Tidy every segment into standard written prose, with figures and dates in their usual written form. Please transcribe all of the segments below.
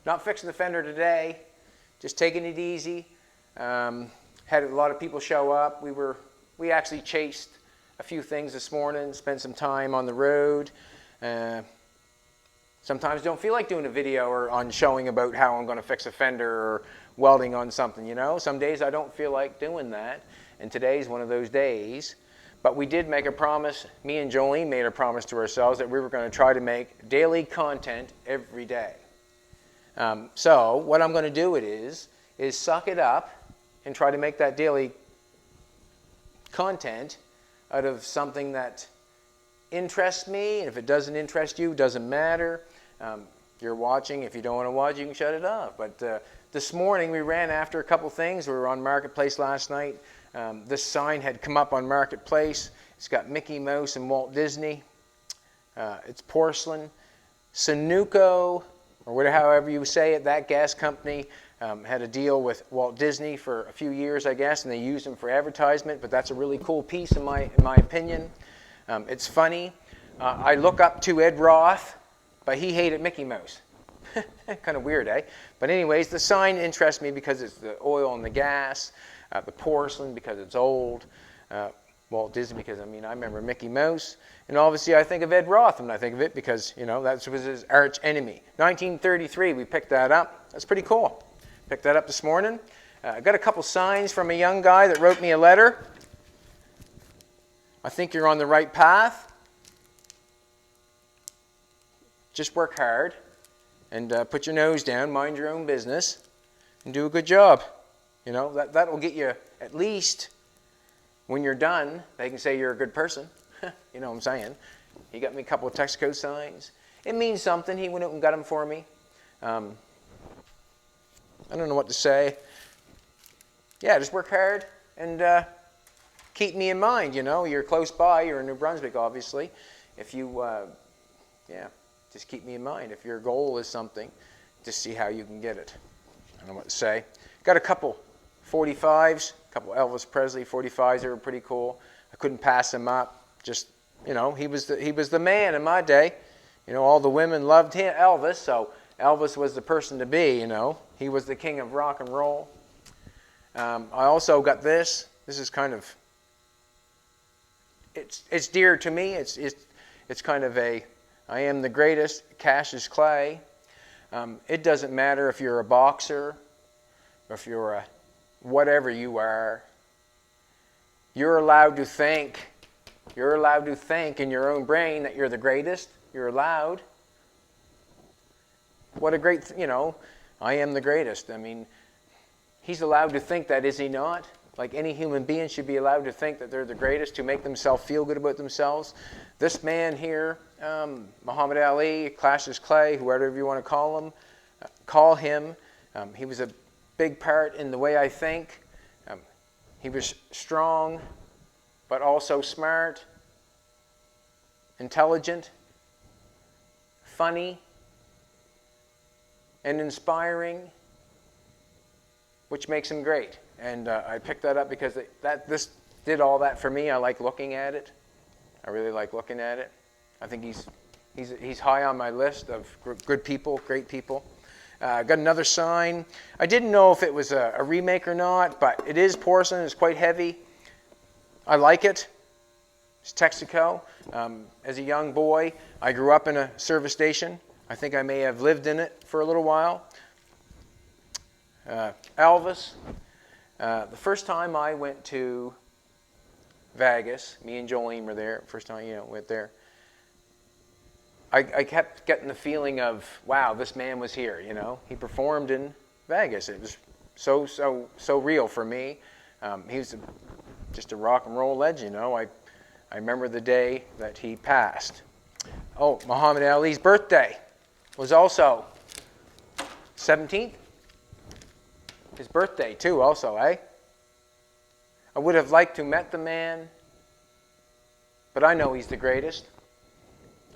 Not fixing the fender today, just taking it easy. Had a lot of people show up. We actually chased a few things this morning, spent some time on the road. Sometimes don't feel like doing a video or on showing about how I'm going to fix a fender or welding on something, you know. Some days I don't feel like doing that, and today's one of those days. But we did make a promise, me and Jolene made a promise to ourselves that we were going to try to make daily content every day. So what I'm going to do is suck it up and try to make that daily content out of something that interests me. And if it doesn't interest you, it doesn't matter. You're watching. If you don't want to watch, you can shut it off. But this morning we ran after a couple things. We were on Marketplace last night. This sign had come up on Marketplace. It's got Mickey Mouse and Walt Disney. It's porcelain. Sunoco, or whatever, however you say it, that gas company had a deal with Walt Disney for a few years, I guess, and they used him for advertisement. But that's a really cool piece, in my opinion. It's funny. I look up to Ed Roth, but he hated Mickey Mouse. Kind of weird, eh? But anyways, the sign interests me because it's the oil and the gas. The porcelain because it's old. Walt Disney because, I remember Mickey Mouse. And obviously I think of Ed Roth when I think of it because, that was his arch enemy. 1933, we picked that up. That's pretty cool. Picked that up this morning. I got a couple signs from a young guy that wrote me a letter. I think you're on the right path. Just work hard and put your nose down, mind your own business, and do a good job. That will get you, at least when you're done, they can say you're a good person. You know what I'm saying? He got me a couple of Texaco signs. It means something. He went out and got them for me. I don't know what to say. Yeah, just work hard and keep me in mind. You're close by. You're in New Brunswick, obviously. If you, just keep me in mind. If your goal is something, just see how you can get it. I don't know what to say. Got a couple 45s, a couple Elvis Presley 45s that were pretty cool. I couldn't pass him up. Just, he was the man in my day. All the women loved him, Elvis, so Elvis was the person to be, He was the king of rock and roll. I also got this. This is kind of, it's dear to me. It's kind of a, I am the greatest, Cassius Clay. It doesn't matter if you're a boxer or if you're a whatever you are. You're allowed to think. You're allowed to think in your own brain that you're the greatest. You're allowed. What a great, I am the greatest. He's allowed to think that, is he not? Like any human being should be allowed to think that they're the greatest, to make themselves feel good about themselves. This man here, Muhammad Ali, Cassius Clay, whoever you want to call him, he was a big part in the way I think. He was strong, but also smart, intelligent, funny, and inspiring, which makes him great. And I picked that up because this did all that for me. I like looking at it. I really like looking at it. I think he's high on my list of good people, great people. Got another sign. I didn't know if it was a remake or not, but it is porcelain. It's quite heavy. I like it. It's Texaco. As a young boy, I grew up in a service station. I think I may have lived in it for a little while. Elvis. The first time I went to Vegas, me and Jolene were there. First time, went there. I kept getting the feeling of, wow, this man was here, He performed in Vegas. It was so real for me. He was just a rock and roll legend, I remember the day that he passed. Oh, Muhammad Ali's birthday was also 17th. His birthday, too, also, eh? I would have liked to met the man, but I know he's the greatest.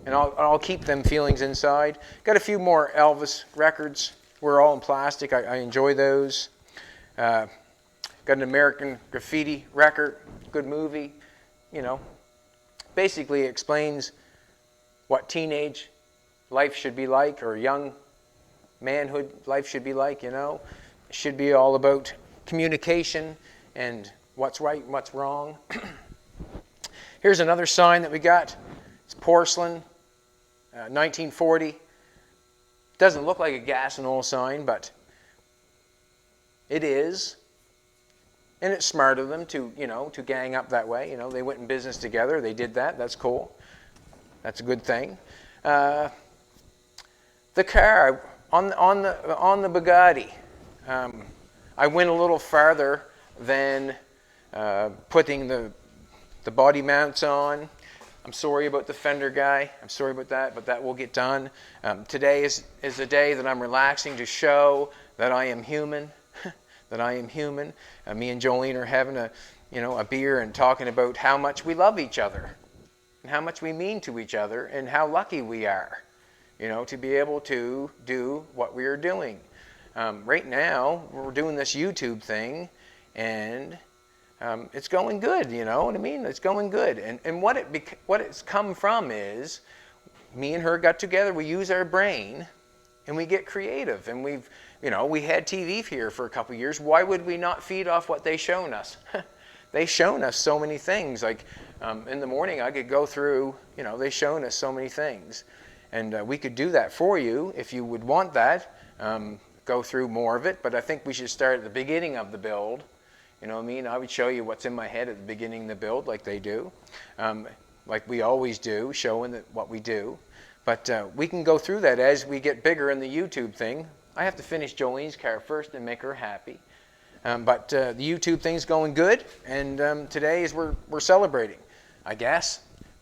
And I'll keep them feelings inside. Got a few more Elvis records. We're all in plastic. I enjoy those. Got an American Graffiti record. Good movie. Basically explains what teenage life should be like, or young manhood life should be like, you know. It should be all about communication and what's right and what's wrong. Here's another sign that we got. It's porcelain, 1940. Doesn't look like a gas and oil sign, but it is. And it's smart of them to, you know, to gang up that way. You know, they went in business together. They did that. That's cool. That's a good thing. The car on the Bugatti. I went a little farther than putting the body mounts on. I'm sorry about the fender guy. I'm sorry about that, but that will get done. Today is a day that I'm relaxing to show that I am human. That I am human. Me and Jolene are having a beer and talking about how much we love each other and how much we mean to each other and how lucky we are, you know, to be able to do what we are doing. Right now, we're doing this YouTube thing, and it's going good, you know what I mean? It's going good. And what it's come from is me and her got together, we use our brain, and we get creative. And we had TV here for a couple of years. Why would we not feed off what they've shown us? They've shown us so many things. Like in the morning, I could go through, you know, they've shown us so many things. And we could do that for you if you would want that. Go through more of it. But I think we should start at the beginning of the build. You know what I mean? I would show you what's in my head at the beginning of the build like they do. Like we always do, showing what we do. But we can go through that as we get bigger in the YouTube thing. I have to finish Jolene's car first and make her happy. But the YouTube thing's going good, and today is we're celebrating, I guess.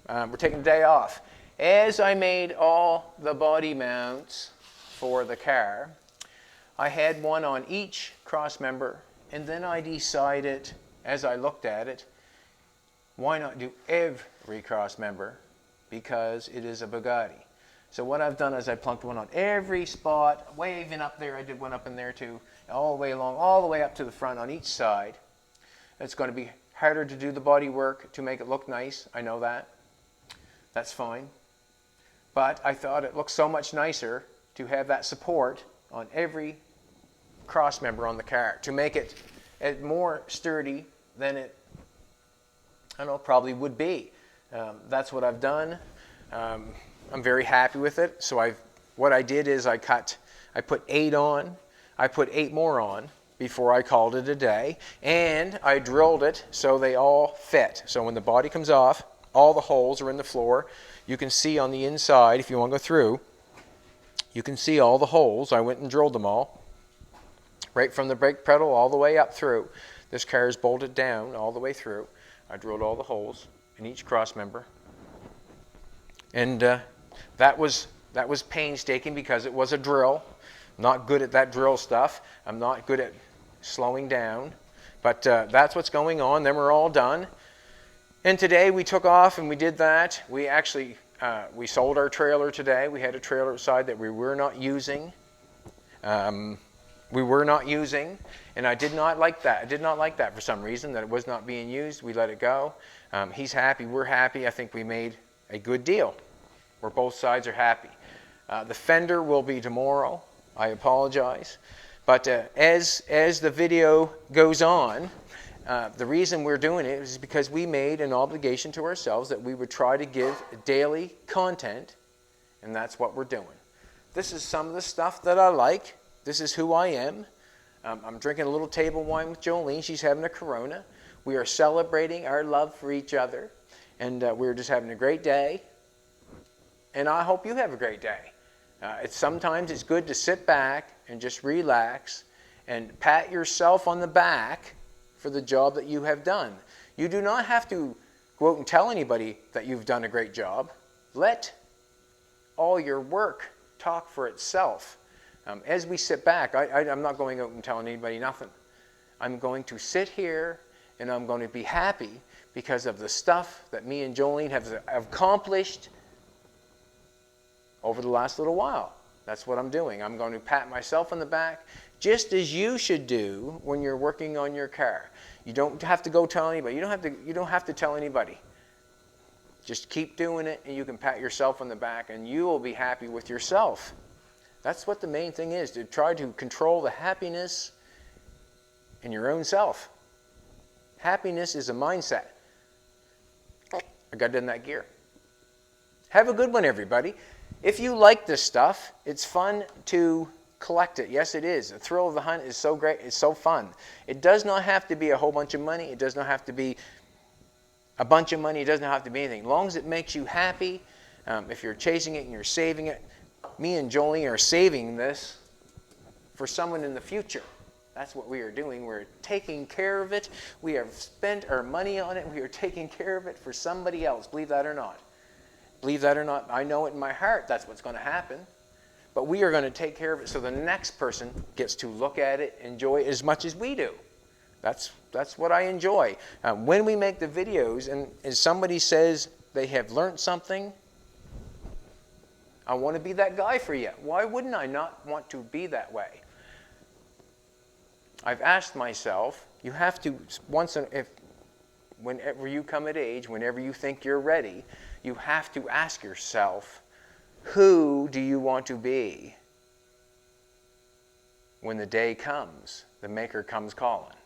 We're taking a day off. As I made all the body mounts for the car, I had one on each cross member, and then I decided, as I looked at it, why not do every cross member, because it is a Bugatti. So what I've done is I plunked one on every spot, way even up there. I did one up in there too, all the way along, all the way up to the front on each side. It's going to be harder to do the body work to make it look nice. I know that. That's fine. But I thought it looked so much nicer to have that support on every cross member on the car to make it more sturdy than it, I don't know, probably would be. That's what I've done. I'm very happy with it. So what I did is I put 8 on. I put 8 more on before I called it a day. And I drilled it so they all fit. So when the body comes off, all the holes are in the floor. You can see on the inside, if you want to go through, you can see all the holes. I went and drilled them all. Right from the brake pedal all the way up through. This car is bolted down all the way through. I drilled all the holes in each cross member. And that was painstaking because it was a drill. I'm not good at that drill stuff. I'm not good at slowing down. But that's what's going on. Then we're all done. And today we took off and we did that. We actually we sold our trailer today. We had a trailer outside that we were not using. And I did not like that. I did not like that for some reason, that it was not being used. We let it go. He's happy. We're happy. I think we made a good deal where both sides are happy. The fender will be tomorrow. I apologize. But as the video goes on, the reason we're doing it is because we made an obligation to ourselves that we would try to give daily content, and that's what we're doing. This is some of the stuff that I like. This is who I am. I'm drinking a little table wine with Jolene. She's having a Corona. We are celebrating our love for each other, and we're just having a great day. And I hope you have a great day. Sometimes it's good to sit back and just relax and pat yourself on the back for the job that you have done. You do not have to go out and tell anybody that you've done a great job. Let all your work talk for itself. As we sit back, I'm not going out and telling anybody nothing. I'm going to sit here and I'm going to be happy because of the stuff that me and Jolene have accomplished over the last little while. That's what I'm doing. I'm going to pat myself on the back, just as you should do when you're working on your car. You don't have to go tell anybody. You don't have to tell anybody. Just keep doing it, and you can pat yourself on the back, and you will be happy with yourself. That's what the main thing is, to try to control the happiness in your own self. Happiness is a mindset. I got it in that gear. Have a good one, everybody. If you like this stuff, it's fun to collect it. Yes, it is. The thrill of the hunt is so great. It's so fun. It does not have to be a whole bunch of money. It does not have to be a bunch of money. It doesn't have to be anything. As long as it makes you happy, if you're chasing it and you're saving it, me and Jolene are saving this for someone in the future. That's what we are doing. We're taking care of it. We have spent our money on it. We are taking care of it for somebody else. Believe that or not. Believe that or not, I know it in my heart that's what's going to happen. But we are going to take care of it so the next person gets to look at it, enjoy it as much as we do. That's what I enjoy. When we make the videos and somebody says they have learned something, I want to be that guy for you. Why wouldn't I not want to be that way? I've asked myself, you have to, whenever you come of age, whenever you think you're ready, you have to ask yourself, who do you want to be when the day comes, the Maker comes calling?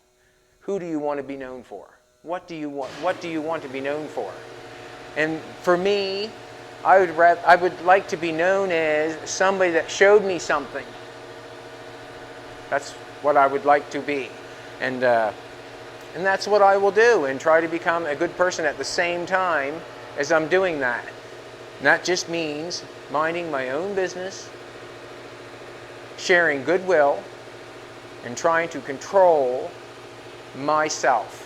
Who do you want to be known for? What do you want to be known for? And for me, I would like to be known as somebody that showed me something. That's what I would like to be. And that's what I will do, and try to become a good person at the same time as I'm doing that. And that just means minding my own business, sharing goodwill, and trying to control myself.